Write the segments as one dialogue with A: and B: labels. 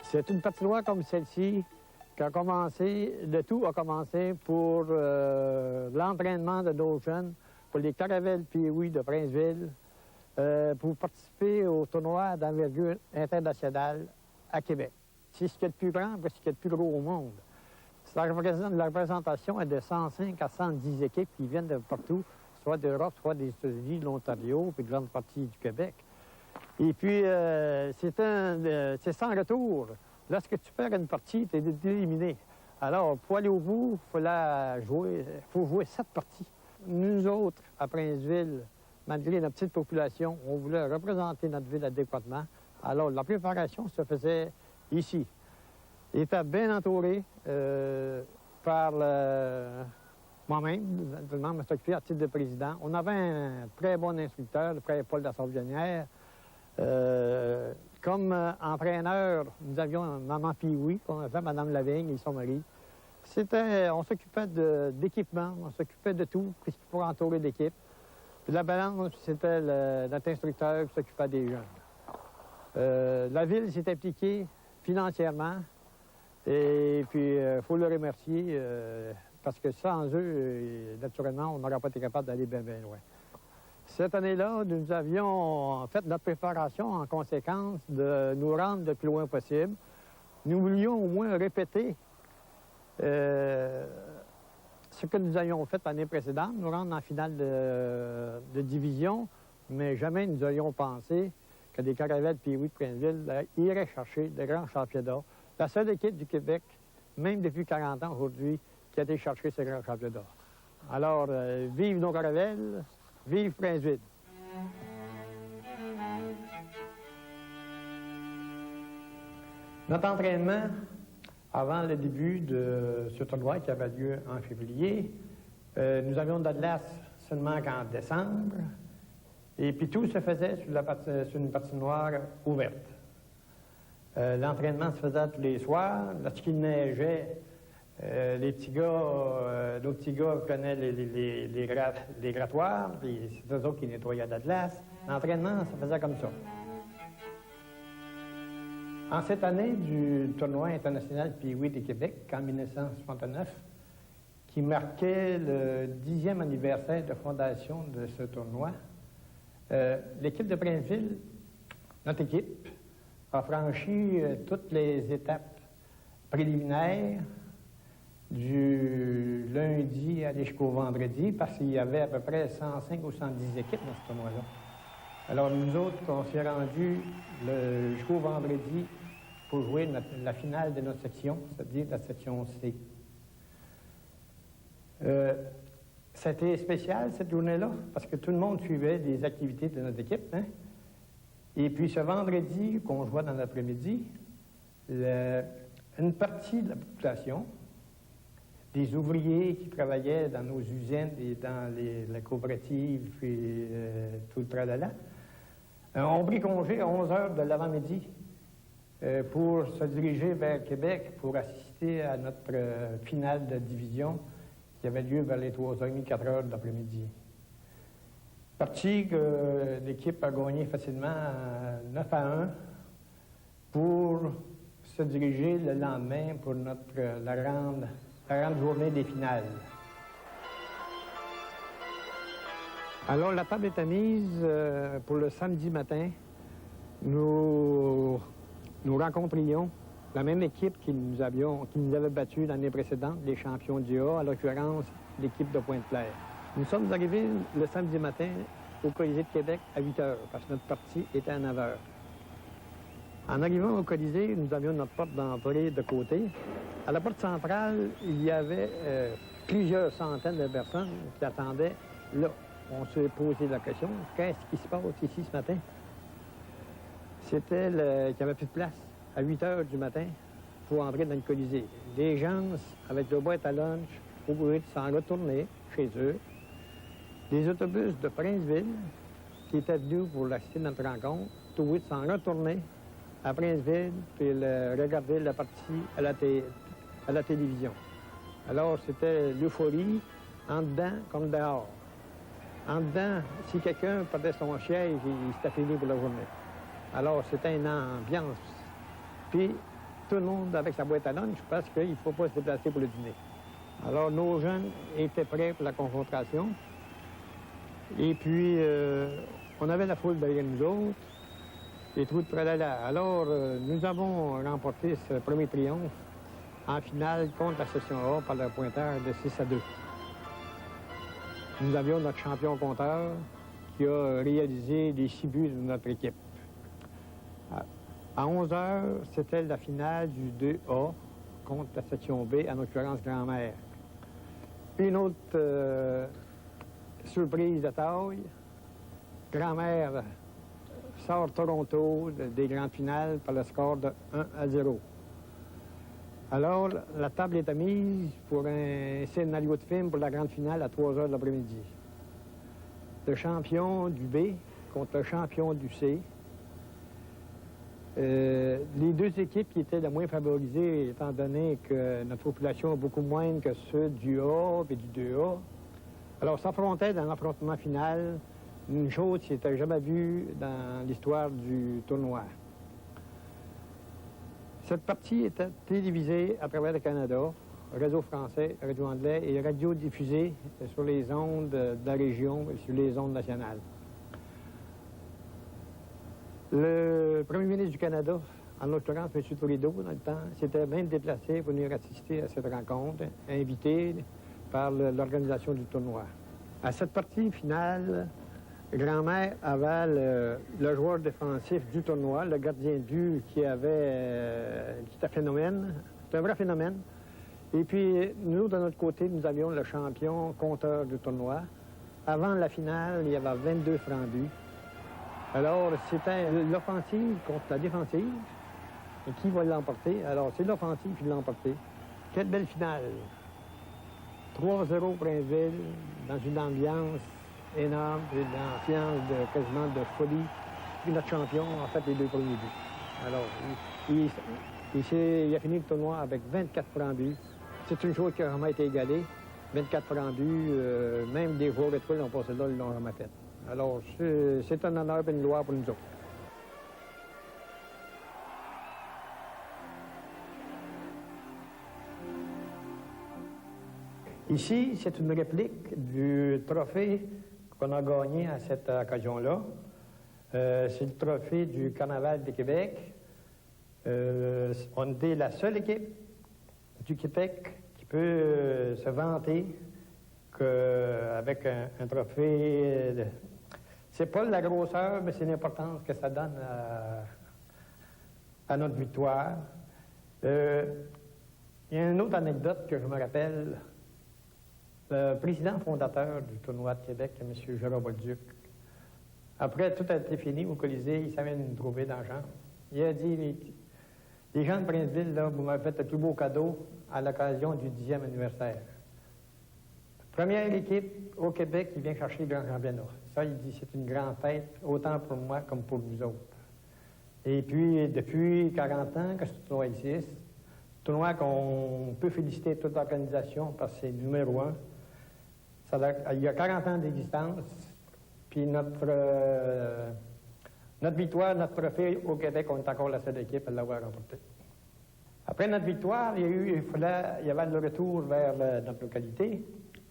A: C'est une patinoire comme celle-ci qui a commencé, le tout a commencé pour l'entraînement de nos jeunes, pour les Caravelles Pee-Wee de Princeville, pour participer au tournoi d'envergure internationale à Québec. C'est ce qui est le plus grand, c'est ce qui est le plus gros au monde. La représentation est de 105 à 110 équipes qui viennent de partout, soit d'Europe, soit des États-Unis, de l'Ontario, puis de grande partie du Québec. Et puis, c'est sans retour. Lorsque tu perds une partie, tu es éliminé. Alors, pour aller au bout, il faut jouer 7 parties. Nous autres, à Princeville, malgré notre petite population, on voulait représenter notre ville adéquatement. Alors, la préparation se faisait ici. Il était bien entouré par moi-même, je m'occupais à titre de président. On avait un très bon instructeur, le frère Paul Lassardionnière. Comme entraîneur, nous avions Maman Pee-Wee, qu'on appelait Madame Lavigne et son mari. On s'occupait d'équipement, on s'occupait de tout, pour entourer l'équipe. Puis la balance, c'était notre instructeur qui s'occupait des jeunes. La ville s'est impliquée financièrement. Et puis, il faut le remercier, parce que sans eux, naturellement, on n'aurait pas été capable d'aller bien, bien loin. Cette année-là, nous avions fait notre préparation en conséquence de nous rendre le plus loin possible. Nous voulions au moins répéter ce que nous avions fait l'année précédente, nous rendre en finale de division, mais jamais nous aurions pensé que des Caravelles Pee-Wee de Princeville iraient chercher de grands championnats. La seule équipe du Québec, même depuis 40 ans aujourd'hui, qui a été chercher ce grand championnat. Alors, vive nos Caravelles, vive Princeville. Notre entraînement, avant le début de ce tournoi qui avait lieu en février, nous avions de la glace seulement qu'en décembre, et puis tout se faisait sur une patinoire ouverte. L'entraînement se faisait tous les soirs. Lorsqu'il neigeait, nos petits gars prenaient les grattoirs, puis c'est eux autres qui nettoyaient la glace. L'entraînement se faisait comme ça. En cette année du tournoi international Pee-Wee de Québec, en 1969, qui marquait le 10e anniversaire de fondation de ce tournoi, l'équipe de Princeville, notre équipe, a franchi toutes les étapes préliminaires du lundi à aller jusqu'au vendredi, parce qu'il y avait à peu près 105 ou 110 équipes dans ce tournoi-là. Alors nous autres, on s'est rendus jusqu'au vendredi pour jouer la finale de notre section, c'est-à-dire la section C. C'était spécial cette journée-là, parce que tout le monde suivait les activités de notre équipe, hein? Et puis ce vendredi qu'on jouait dans l'après-midi, une partie de la population, des ouvriers qui travaillaient dans nos usines et dans la coopérative et tout le tralala, ont pris congé à 11 heures de l'avant-midi pour se diriger vers Québec pour assister à notre finale de division qui avait lieu vers les 3h30, 4h de l'après-midi. Parti que l'équipe a gagné facilement 9-1 pour se diriger le lendemain pour la grande journée des finales. Alors, la table est mise pour le samedi matin. Nous rencontrions la même équipe qui nous avait battus l'année précédente, les champions du A, à l'occurrence l'équipe de Pointe-Claire. Nous sommes arrivés le samedi matin au Colisée de Québec à 8 h, parce que notre partie était à 9 h. En arrivant au Colisée, nous avions notre porte d'entrée de côté. À la porte centrale, il y avait plusieurs centaines de personnes qui attendaient là. On s'est posé la question, qu'est-ce qui se passe ici ce matin? C'était qu'il n'y avait plus de place à 8 h du matin pour entrer dans le Colisée. Les gens, avec leur boîte à lunch, obligés de s'en retourner chez eux. Les autobus de Princeville, qui étaient venus pour assister à notre rencontre, obligés de s'en retourner à Princeville puis regarder la partie à la télévision. Alors, c'était l'euphorie, en dedans comme dehors. En dedans, si quelqu'un perdait son siège, il s'était fini pour la journée. Alors, c'était une ambiance. Puis, tout le monde avec sa boîte à lunch parce qu'il ne faut pas se déplacer pour le dîner. Alors, nos jeunes étaient prêts pour la confrontation. Et puis, on avait la foule derrière nous autres, les trous de tralala. Alors, nous avons remporté ce premier triomphe en finale contre la section A par le pointeur de 6-2. Nous avions notre champion compteur qui a réalisé les 6 buts de notre équipe. À 11 h, c'était la finale du 2A contre la section B, en l'occurrence Grand-Mère. Une autre surprise de taille, Grand-Mère sort Toronto des grandes finales par le score de 1-0. Alors, la table est mise pour un scénario de film pour la grande finale à 3 h de l'après-midi. Le champion du B contre le champion du C. Les deux équipes qui étaient les moins favorisées, étant donné que notre population est beaucoup moindre que ceux du A et du 2A, alors s'affrontaient dans l'affrontement final, une chose qui n'était jamais vue dans l'histoire du tournoi. Cette partie était télévisée à travers le Canada, réseau français, radio anglais et radio diffusée sur les ondes de la région et sur les ondes nationales. Le premier ministre du Canada, en l'occurrence M. Trudeau, dans le temps, s'était même déplacé pour venir assister à cette rencontre, invité par l'organisation du tournoi. À cette partie finale, Grand-Mère avait le joueur défensif du tournoi, le gardien de but qui était phénomène. C'est un vrai phénomène. Et puis, nous, de notre côté, nous avions le champion compteur du tournoi. Avant la finale, il y avait 22 francs buts. Alors, c'était l'offensive contre la défensive. Et qui va l'emporter? Alors, c'est l'offensive qui l'a emporté. Quelle belle finale! 3-0 Princeville, dans une ambiance énorme, une ambiance quasiment de folie. Puis notre champion a fait les 2 premiers buts. Alors, il a fini le tournoi avec 24 francs buts. C'est une chose qui a vraiment été égalée. 24 francs buts, même des joueurs étoiles n'ont passé là, ils l'ont jamais fait. Alors, c'est un honneur et une gloire pour nous autres. Ici, c'est une réplique du trophée qu'on a gagné à cette occasion-là. C'est le trophée du Carnaval de Québec. On était la seule équipe du Québec qui peut se vanter qu'avec un trophée... C'est pas la grosseur, mais c'est l'importance que ça donne à notre victoire. Il y a une autre anecdote que je me rappelle. Le président fondateur du tournoi de Québec, M. Gérard Bolduc, après tout a été fini au Colisée, il savait nous trouver dans la chambre. Il a dit, les gens de Princeville, là, vous m'avez fait le plus beau cadeau à l'occasion du 10e anniversaire. Première équipe au Québec qui vient chercher le grand championnat. Ça, il dit, c'est une grande fête, autant pour moi comme pour vous autres. Et puis, depuis 40 ans que ce tournoi existe, tournoi qu'on peut féliciter toute l'organisation parce que c'est numéro 1. Il y a 40 ans d'existence, puis notre victoire, notre trophée au Québec, on est encore la seule équipe à l'avoir remporté. Après notre victoire, il y avait le retour vers notre localité.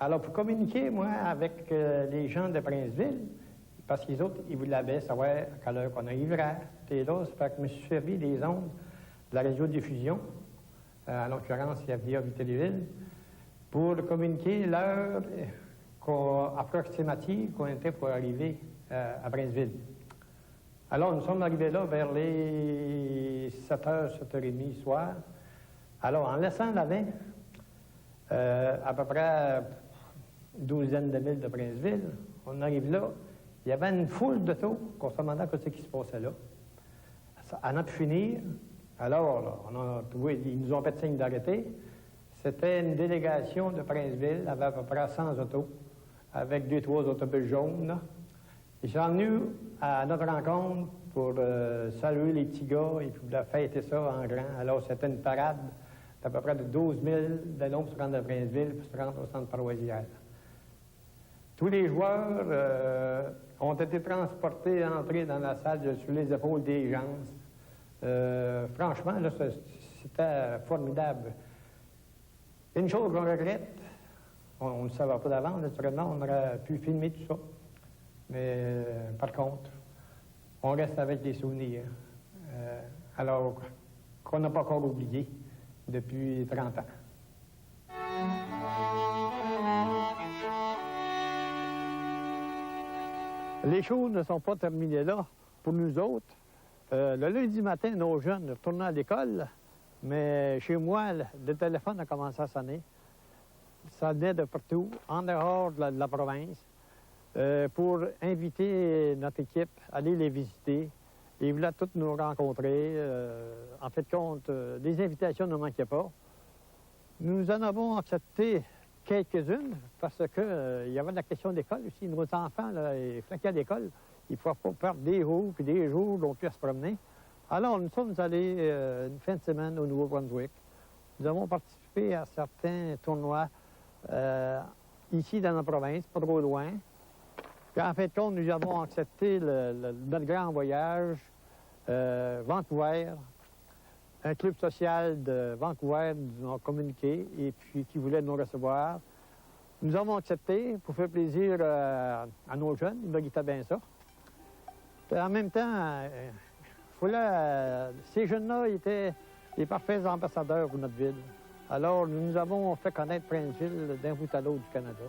A: Alors, pour communiquer, moi, avec les gens de Princeville, parce qu'ils autres, ils voulaient savoir à quelle heure qu'on arriverait. Et là, c'est parce que je me suis servi des ondes de la radiodiffusion, en l'occurrence, il y a via Téléville, pour communiquer l'heure approximative qu'on était pour arriver à Princeville. Alors, nous sommes arrivés là vers les 7h, 7h30 soir. Alors, en laissant la main, à peu près une douzaine de milles de Princeville, on arrive là, il y avait une foule d'autos qu'on se demandait ce qui se passait là. À notre finir, alors, là, on a trouvé, ils nous ont fait signe d'arrêter. C'était une délégation de Princeville, avec à peu près 100 autos, avec 2-3 autobus jaunes. Là. Ils sont venus à notre rencontre pour saluer les petits gars et puis fêter ça en grand. Alors, c'était une parade d'à peu près de 12 000 de long pour se rendre à Princeville pour se rendre au centre paroissial. Tous les joueurs ont été transportés, entrés dans la salle sur les épaules des gens. Franchement, là, c'était formidable. Une chose qu'on regrette, on ne le savait pas d'avance, naturellement, on aurait pu filmer tout ça. Mais par contre, on reste avec des souvenirs. Alors qu'on n'a pas encore oublié depuis 30 ans. Les choses ne sont pas terminées là pour nous autres. Le lundi matin, nos jeunes retournaient à l'école, mais chez moi, le téléphone a commencé à sonner. Ça venait de partout, en dehors de la province, pour inviter notre équipe à aller les visiter. Ils voulaient tous nous rencontrer. En fait, compte, des invitations ne manquaient pas. Nous en avons accepté quelques-unes parce que il y avait la question d'école aussi. Nos enfants, là, ils flaquaient à l'école. Il ne faut pas perdre des jours puis des jours donc à se promener. Alors, nous sommes allés une fin de semaine au Nouveau-Brunswick. Nous avons participé à certains tournois ici dans la province, pas trop loin. Puis, en fin de compte, nous avons accepté notre grand voyage, Vancouver. Un club social de Vancouver nous a communiqué et puis qui voulait nous recevoir. Nous avons accepté pour faire plaisir à nos jeunes. Ils méritaient bien ça. Puis en même temps, ces jeunes-là étaient les parfaits ambassadeurs pour notre ville. Alors, nous avons fait connaître Princeville d'un bout à l'autre du Canada.